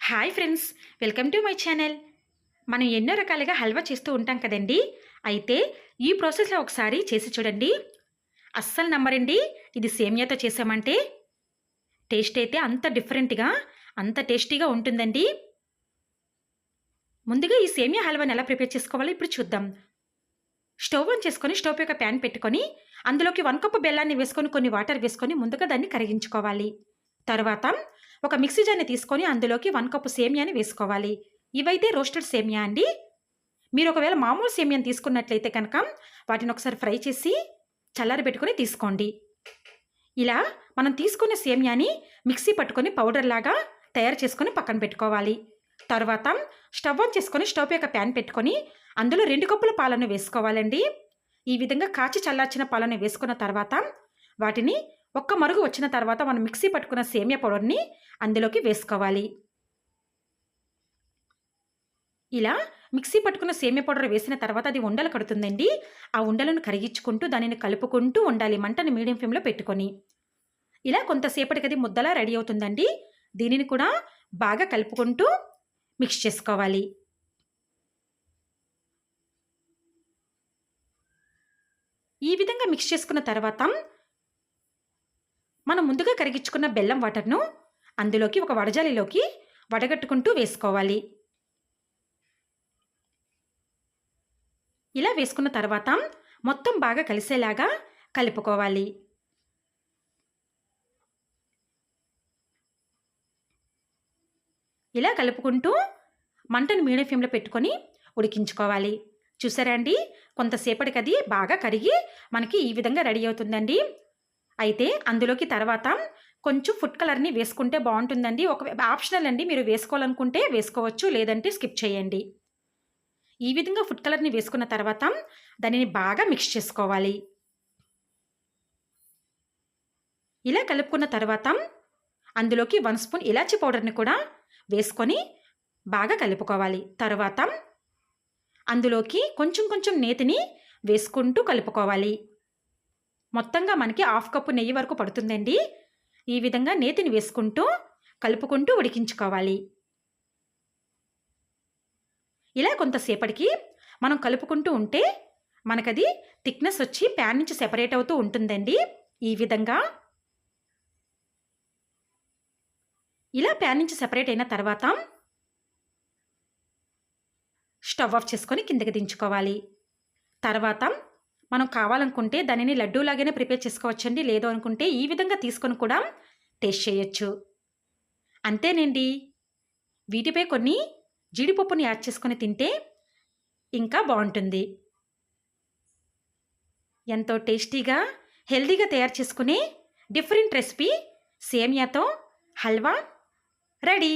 Hi friends, welcome to my channel. మనం ఎన్నో రకాలుగా హల్వా చేస్తూ ఉంటాం కదండి. అయితే ఈ ప్రాసెస్లో ఒకసారి చేసి చూడండి. అస్సలు నమ్మరండి, ఇది సేమియాతో చేసామంటే టేస్ట్ అయితే అంత డిఫరెంట్గా, అంత టేస్టీగా ఉంటుందండి. ముందుగా ఈ సేమియా హల్వాని ఎలా ప్రిపేర్ చేసుకోవాలో ఇప్పుడు చూద్దాం. స్టవ్ ఆన్ చేసుకొని స్టవ్ పై ఒక ప్యాన్ పెట్టుకొని అందులోకి 1 కప్పు బెల్లాన్ని వేసుకొని కొన్ని వాటర్ వేసుకొని ముందుగా దాన్ని కరిగించుకోవాలి. తర్వాత ఒక మిక్సీ జార్ని తీసుకొని అందులోకి 1 కప్పు సేమియాని వేసుకోవాలి. ఇవైతే రోస్టెడ్ సేమియా అండి. మీరు ఒకవేళ మామూలు సేమియాని తీసుకున్నట్లయితే కనుక వాటిని ఒకసారి ఫ్రై చేసి చల్లారబెట్టుకొని తీసుకోండి. ఇలా మనం తీసుకున్న సేమియాని మిక్సీ పట్టుకొని పౌడర్ లాగా తయారు చేసుకొని పక్కన పెట్టుకోవాలి. తర్వాత స్టవ్ ఆన్ చేసుకొని స్టవ్ పై ఒక ప్యాన్ పెట్టుకొని అందులో 2 కప్పుల పాలను వేసుకోవాలండి. ఈ విధంగా కాచి చల్లార్చిన పాలను వేసుకున్న తర్వాత వాటిని ఒక్క మరుగు వచ్చిన తర్వాత మనం మిక్సీ పట్టుకున్న సేమియా పౌడర్ని అందులోకి వేసుకోవాలి. ఇలా మిక్సీ పట్టుకున్న సేమియా పౌడర్ వేసిన తర్వాత అది ఉండలు కడుతుందండి. ఆ ఉండలను కరిగించుకుంటూ దానిని కలుపుకుంటూ ఉండాలి, మంటని మీడియం ఫ్లేమ్లో పెట్టుకొని. ఇలా కొంతసేపటికి అది ముద్దలా రెడీ అవుతుందండి. దీనిని కూడా బాగా కలుపుకుంటూ మిక్స్ చేసుకోవాలి. ఈ విధంగా మిక్స్ చేసుకున్న తర్వాత మనం ముందుగా కరిగించుకున్న బెల్లం వాటర్ను అందులోకి ఒక వడజాలిలోకి వడగట్టుకుంటూ వేసుకోవాలి. ఇలా వేసుకున్న తర్వాత మొత్తం బాగా కలిసేలాగా కలుపుకోవాలి. ఇలా కలుపుకుంటూ మంటను మీడియం ఫ్లేమ్లో పెట్టుకొని ఉడికించుకోవాలి. చూసారా అండి, కొంతసేపటికి అది బాగా కరిగి మనకి ఈ విధంగా రెడీ అవుతుందండి. అయితే అందులోకి తర్వాత కొంచెం ఫుడ్ కలర్ని వేసుకుంటే బాగుంటుందండి. ఒక ఆప్షనల్ అండి, మీరు వేసుకోవాలనుకుంటే వేసుకోవచ్చు, లేదంటే స్కిప్ చేయండి. ఈ విధంగా ఫుడ్ కలర్ని వేసుకున్న తర్వాత దానిని బాగా మిక్స్ చేసుకోవాలి. ఇలా కలుపుకున్న తర్వాత అందులోకి 1 స్పూన్ ఇలాచీ పౌడర్ని కూడా వేసుకొని బాగా కలుపుకోవాలి. తర్వాత అందులోకి కొంచెం కొంచెం నేతిని వేసుకుంటూ కలుపుకోవాలి. మొత్తంగా మనకి 1/2 కప్పు నెయ్యి వరకు పడుతుందండి. ఈ విధంగా నేతిని వేసుకుంటూ కలుపుకుంటూ ఉడికించుకోవాలి. ఇలా కొంతసేపటికి మనం కలుపుకుంటూ ఉంటే మనకది థిక్నెస్ వచ్చి ప్యాన్ నుంచి సెపరేట్ అవుతూ ఉంటుందండి. ఈ విధంగా ఇలా ప్యాన్ నుంచి సెపరేట్ అయిన తర్వాత స్టవ్ ఆఫ్ చేసుకొని కిందకి దించుకోవాలి. తర్వాత మనం కావాలనుకుంటే దానిని లడ్డూలాగానే ప్రిపేర్ చేసుకోవచ్చండి. లేదు అనుకుంటే ఈ విధంగా తీసుకొని కూడా టేస్ట్ చేయొచ్చు. అంతేనండి. వీటిపై కొన్ని జీడిపప్పుని యాడ్ చేసుకొని తింటే ఇంకా బాగుంటుంది. ఎంతో టేస్టీగా హెల్దీగా తయారు చేసుకునే డిఫరెంట్ రెసిపీ సేమియాతో హల్వా రెడీ.